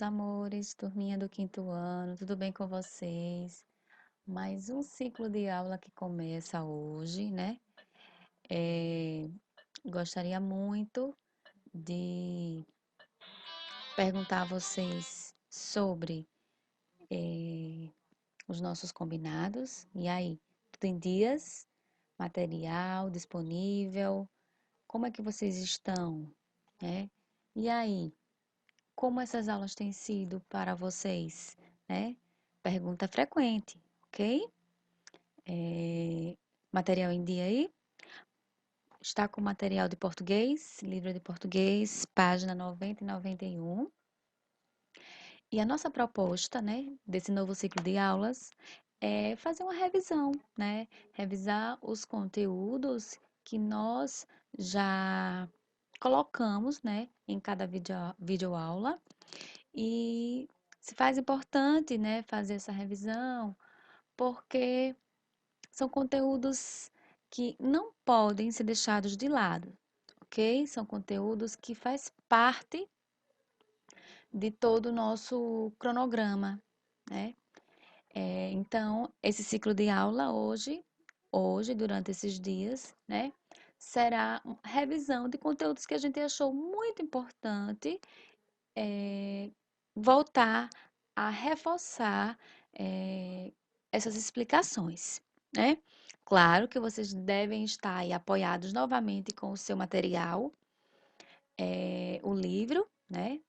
meus amores, turminha do quinto ano, tudo bem com vocês? Mais um ciclo de aula que começa hoje, né? Eh, Gostaria muito de perguntar a vocês sobre os nossos combinados. E aí, tem dias, material disponível? Como é que vocês estão, né? E aí, como essas aulas têm sido para vocês, né? Pergunta frequente, ok? Material em dia aí? Está com material de português, livro de português, página 90 e 91. E a nossa proposta, né, desse novo ciclo de aulas é fazer uma revisão, né? Revisar os conteúdos que nós já colocamos, né, em cada videoaula. E se faz importante, né, fazer essa revisão, porque são conteúdos que não podem ser deixados de lado, ok? São conteúdos que faz parte de todo o nosso cronograma, né? Então, esse ciclo de aula hoje, durante esses dias, né, será uma revisão de conteúdos que a gente achou muito importante voltar a reforçar essas explicações, né? Claro que vocês devem estar aí apoiados novamente com o seu material, o livro, né?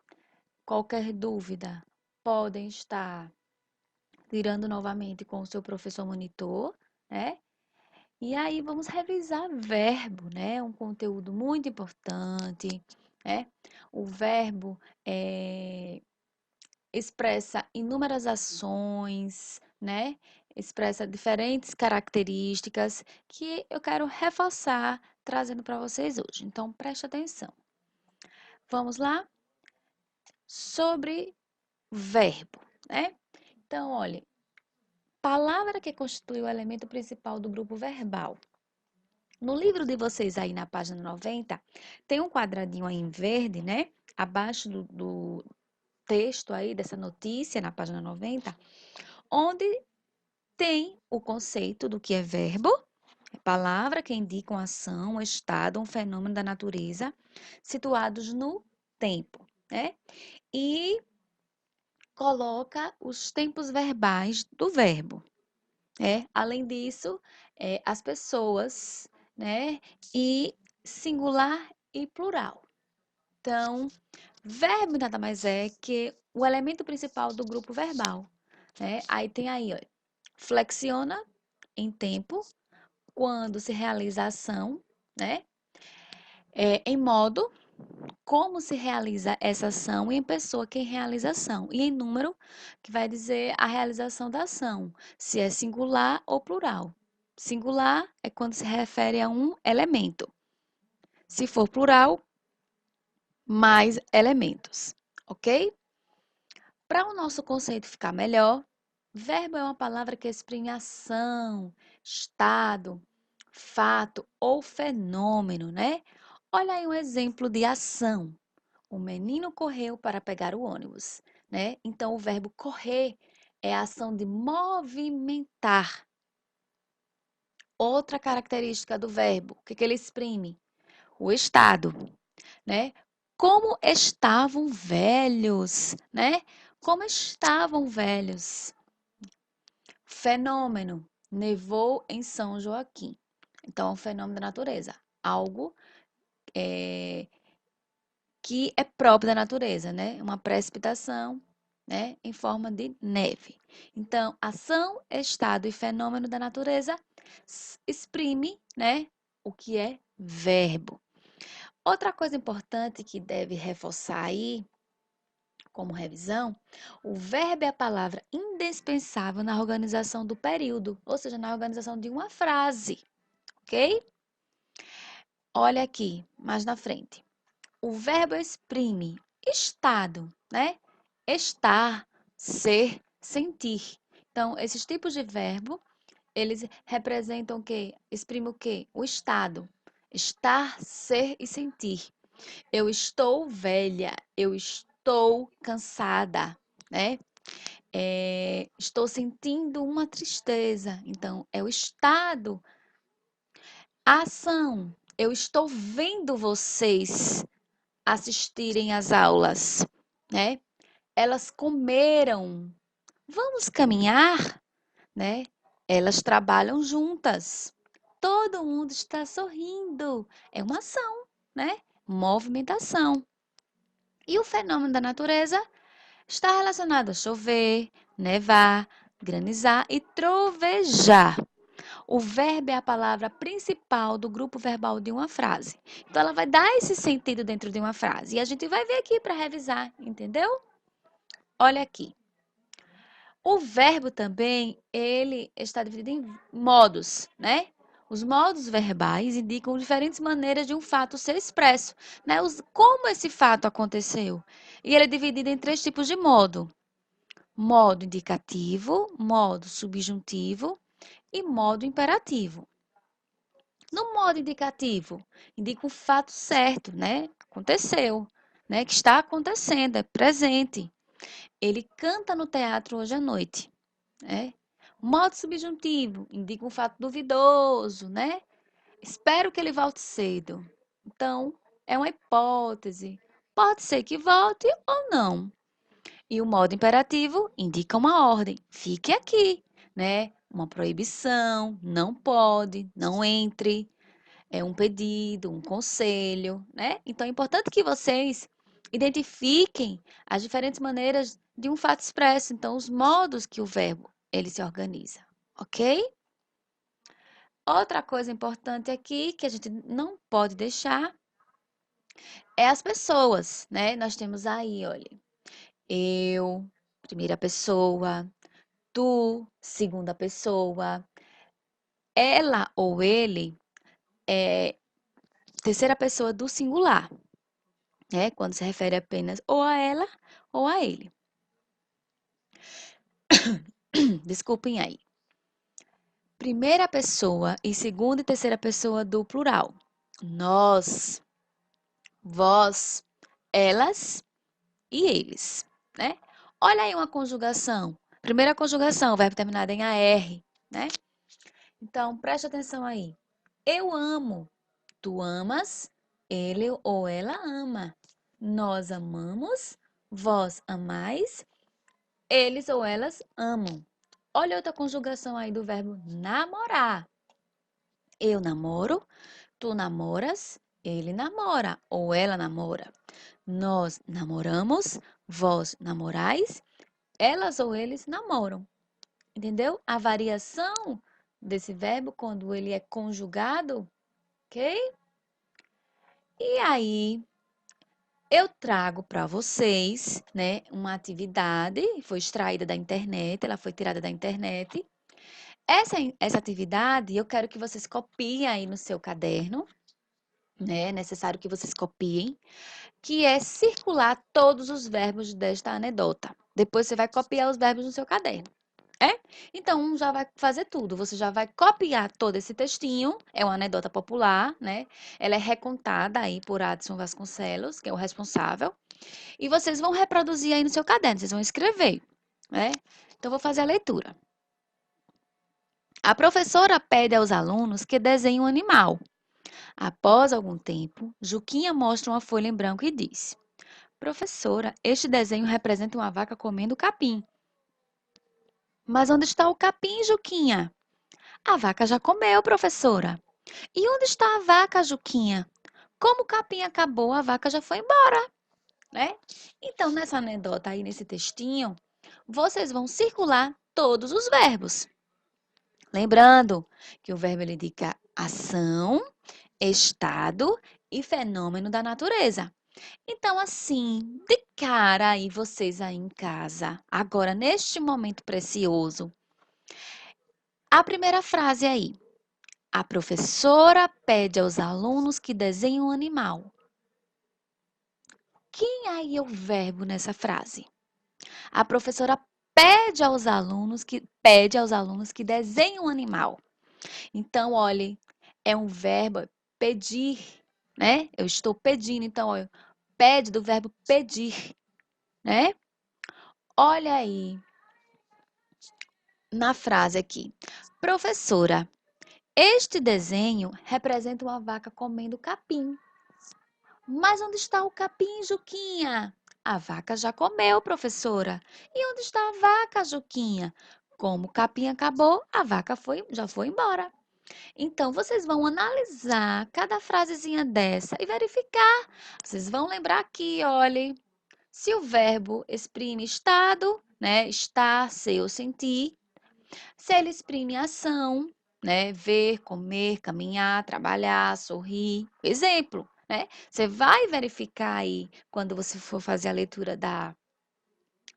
Qualquer dúvida, podem estar tirando novamente com o seu professor monitor, né? E aí vamos revisar verbo, né? Um conteúdo muito importante, né? O verbo expressa inúmeras ações, né? Expressa diferentes características que eu quero reforçar trazendo para vocês hoje. Então, preste atenção. Vamos lá? Sobre verbo, né? Então, olha, palavra que constitui o elemento principal do grupo verbal. No livro de vocês aí na página 90, tem um quadradinho aí em verde, né? Abaixo do texto aí dessa notícia na página 90, onde tem o conceito do que é verbo, é palavra que indicam ação, estado, um fenômeno da natureza, situados no tempo, né? E coloca os tempos verbais do verbo. Além disso, as pessoas, né? E singular e plural. Então, verbo nada mais é que o elemento principal do grupo verbal, né? Aí tem aí, ó, flexiona em tempo, quando se realiza a ação, né? Em modo, como se realiza essa ação, e em pessoa, quem realiza a ação. E em número, que vai dizer a realização da ação, se é singular ou plural. Singular é quando se refere a um elemento. Se for plural, mais elementos, ok? Para o nosso conceito ficar melhor, verbo é uma palavra que exprime ação, estado, fato ou fenômeno, né? Olha aí um exemplo de ação. O menino correu para pegar o ônibus, né? Então, o verbo correr é a ação de movimentar. Outra característica do verbo, o que ele exprime? O estado, né? Como estavam velhos, né? Como estavam velhos. Fenômeno, nevou em São Joaquim. Então, é um fenômeno da natureza, algo que é próprio da natureza, né? Uma precipitação, né? Em forma de neve. Então, ação, estado e fenômeno da natureza exprime, né? O que é verbo. Outra coisa importante que deve reforçar aí, como revisão, o verbo é a palavra indispensável na organização do período, ou seja, na organização de uma frase, ok? Olha aqui, mais na frente. O verbo exprime estado, né? Estar, ser, sentir. Então, esses tipos de verbo, eles representam o quê? Exprimem o quê? O estado. Estar, ser e sentir. Eu estou velha. Eu estou cansada, né? Estou sentindo uma tristeza. Então, é o estado. A ação. Eu estou vendo vocês assistirem às aulas, né? Elas comeram. Vamos caminhar, né? Elas trabalham juntas. Todo mundo está sorrindo. É uma ação, né? Movimentação. E o fenômeno da natureza está relacionado a chover, nevar, granizar e trovejar. O verbo é a palavra principal do grupo verbal de uma frase. Então, ela vai dar esse sentido dentro de uma frase. E a gente vai ver aqui para revisar, entendeu? Olha aqui. O verbo também, ele está dividido em modos, né? Os modos verbais indicam diferentes maneiras de um fato ser expresso, né? Como esse fato aconteceu. E ele é dividido em 3 tipos de modo: modo indicativo, modo subjuntivo e modo imperativo. No modo indicativo, indica o fato certo, né? Aconteceu, né? Que está acontecendo, é presente. Ele canta no teatro hoje à noite, né? Modo subjuntivo indica um fato duvidoso, né? Espero que ele volte cedo. Então, é uma hipótese. Pode ser que volte ou não. E o modo imperativo indica uma ordem. Fique aqui, né? Uma proibição, não pode, não entre. É um pedido, um conselho, né? Então é importante que vocês identifiquem as diferentes maneiras de um fato expresso, então os modos que o verbo ele se organiza, ok? Outra coisa importante aqui que a gente não pode deixar é as pessoas, né? Nós temos aí, olha, eu, primeira pessoa, tu, segunda pessoa, ela ou ele é terceira pessoa do singular, né? Quando se refere apenas ou a ela ou a ele. Desculpem aí. Primeira pessoa e segunda e terceira pessoa do plural. Nós, vós, elas e eles, né? Olha aí uma conjugação. Primeira conjugação, verbo terminado em AR, né? Então, preste atenção aí. Eu amo. Tu amas, ele ou ela ama. Nós amamos, vós amais, eles ou elas amam. Olha outra conjugação aí do verbo namorar. Eu namoro, tu namoras, ele namora ou ela namora. Nós namoramos, vós namorais, elas ou eles namoram. Entendeu? A variação desse verbo quando ele é conjugado, ok? E aí, eu trago para vocês, né, uma atividade, foi extraída da internet, ela foi tirada da internet. Essa atividade, eu quero que vocês copiem aí no seu caderno, né? É necessário que vocês copiem, que é circular todos os verbos desta anedota. Depois você vai copiar os verbos no seu caderno. É? Então, já vai fazer tudo. Você já vai copiar todo esse textinho. É uma anedota popular, né? Ela é recontada aí por Adson Vasconcelos, que é o responsável. E vocês vão reproduzir aí no seu caderno. Vocês vão escrever, né? Então, vou fazer a leitura. A professora pede aos alunos que desenhem um animal. Após algum tempo, Juquinha mostra uma folha em branco e diz: Professora, este desenho representa uma vaca comendo capim. Mas onde está o capim, Juquinha? A vaca já comeu, professora. E onde está a vaca, Juquinha? Como o capim acabou, a vaca já foi embora, né? Então, nessa anedota aí, nesse textinho, vocês vão circular todos os verbos. Lembrando que o verbo ele indica ação, estado e fenômeno da natureza. Então, assim, de cara aí, vocês aí em casa, agora neste momento precioso, a primeira frase aí. A professora pede aos alunos que desenhem um animal. Quem aí é o verbo nessa frase? A professora pede aos alunos que desenhem um animal. Então, olhe, é um verbo pedir, né? Eu estou pedindo, então, olha, pede do verbo pedir. né? Olha aí na frase aqui. Professora, este desenho representa uma vaca comendo capim. Mas onde está o capim, Juquinha? A vaca já comeu, professora. E onde está a vaca, Juquinha? Como o capim acabou, a vaca já foi embora. Então, vocês vão analisar cada frasezinha dessa e verificar. Vocês vão lembrar aqui, olhe, se o verbo exprime estado, né? Estar, ser ou sentir. Se ele exprime ação, né? Ver, comer, caminhar, trabalhar, sorrir. Exemplo, né? Você vai verificar aí, quando você for fazer a leitura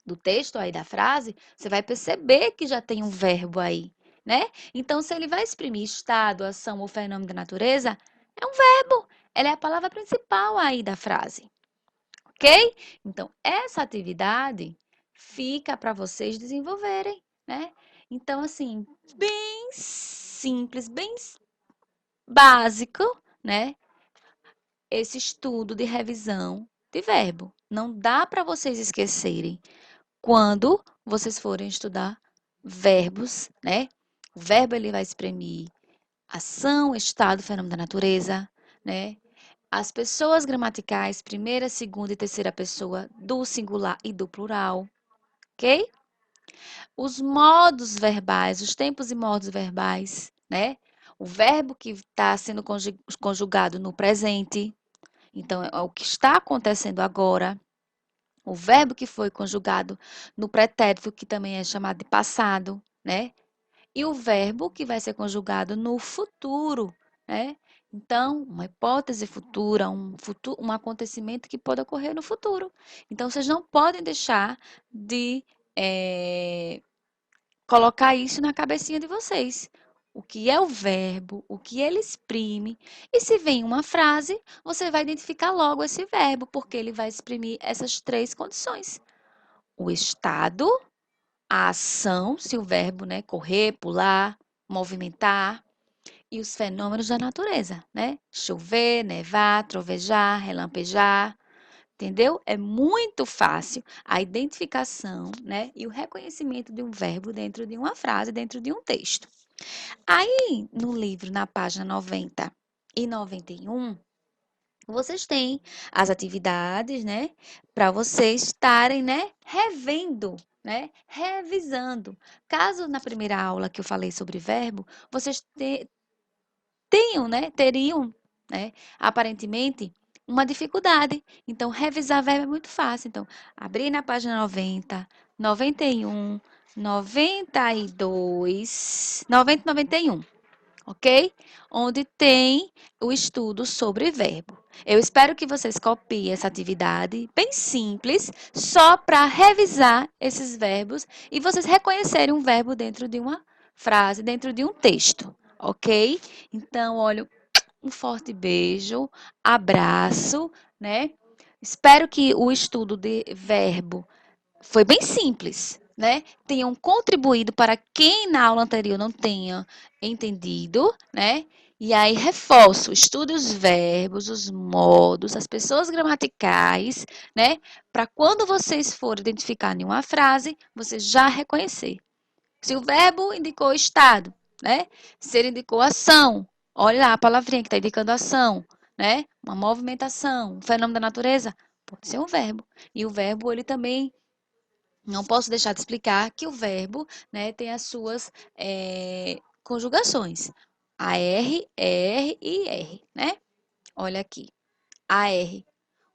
do texto aí da frase, você vai perceber que já tem um verbo aí, né? Então, se ele vai exprimir estado, ação ou fenômeno da natureza, é um verbo. Ela é a palavra principal aí da frase, ok? Então, essa atividade fica para vocês desenvolverem, né? Então, assim, bem simples, bem básico, né? Esse estudo de revisão de verbo. Não dá para vocês esquecerem quando vocês forem estudar verbos, né? O verbo ele vai exprimir ação, estado, fenômeno da natureza, né? As pessoas gramaticais, primeira, segunda e terceira pessoa do singular e do plural, ok? Os modos verbais, os tempos e modos verbais, né? O verbo que está sendo conjugado no presente, então é o que está acontecendo agora. O verbo que foi conjugado no pretérito, que também é chamado de passado, né? E o verbo que vai ser conjugado no futuro, né? Então, uma hipótese futura, um acontecimento que pode ocorrer no futuro. Então, vocês não podem deixar de colocar isso na cabecinha de vocês. O que é o verbo, o que ele exprime. E se vem uma frase, você vai identificar logo esse verbo, porque ele vai exprimir essas três condições: o estado, a ação, se o verbo, né, correr, pular, movimentar, e os fenômenos da natureza, né? Chover, nevar, trovejar, relampejar, entendeu? É muito fácil a identificação, né, e o reconhecimento de um verbo dentro de uma frase, dentro de um texto. Aí, no livro, na página 90 e 91, vocês têm as atividades, né, para vocês estarem, né, revendo, né, revisando. Caso na primeira aula que eu falei sobre verbo, vocês teriam, né, aparentemente, uma dificuldade. Então, revisar verbo é muito fácil. Então, abrir na página 90, 91, 92, 90 e 91, ok? Onde tem o estudo sobre verbo. Eu espero que vocês copiem essa atividade, bem simples, só para revisar esses verbos e vocês reconhecerem um verbo dentro de uma frase, dentro de um texto, ok? Então, olha, um forte beijo, abraço, né? Espero que o estudo de verbo foi bem simples, né? Tenham contribuído para quem na aula anterior não tenha entendido, né? E aí reforço, estude os verbos, os modos, as pessoas gramaticais, né? Para quando vocês forem identificar em uma frase, você já reconhecer. Se o verbo indicou estado, né? Se ele indicou ação, olha lá a palavrinha que está indicando ação, né? Uma movimentação, um fenômeno da natureza, pode ser um verbo. E o verbo, ele também, não posso deixar de explicar que o verbo, né, tem as suas conjugações. AR, ER e IR, né? Olha aqui. AR,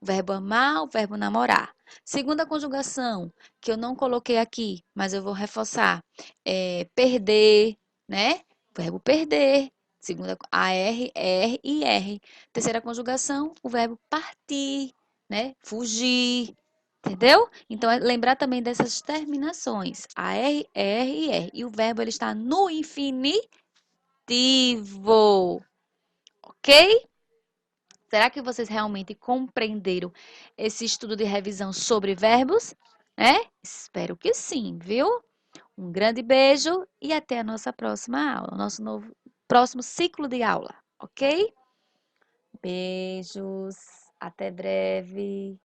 o verbo amar, o verbo namorar. Segunda conjugação, que eu não coloquei aqui, mas eu vou reforçar, é perder, né? O verbo perder. Segunda, AR, ER e IR. Terceira conjugação, o verbo partir, né? Fugir. Entendeu? Então, é lembrar também dessas terminações. AR, ER e IR. E o verbo ele está no infinitivo. Ok? Será que vocês realmente compreenderam esse estudo de revisão sobre verbos? Espero que sim, viu? Um grande beijo e até a nossa próxima aula, nosso próximo ciclo de aula, ok? Beijos, até breve.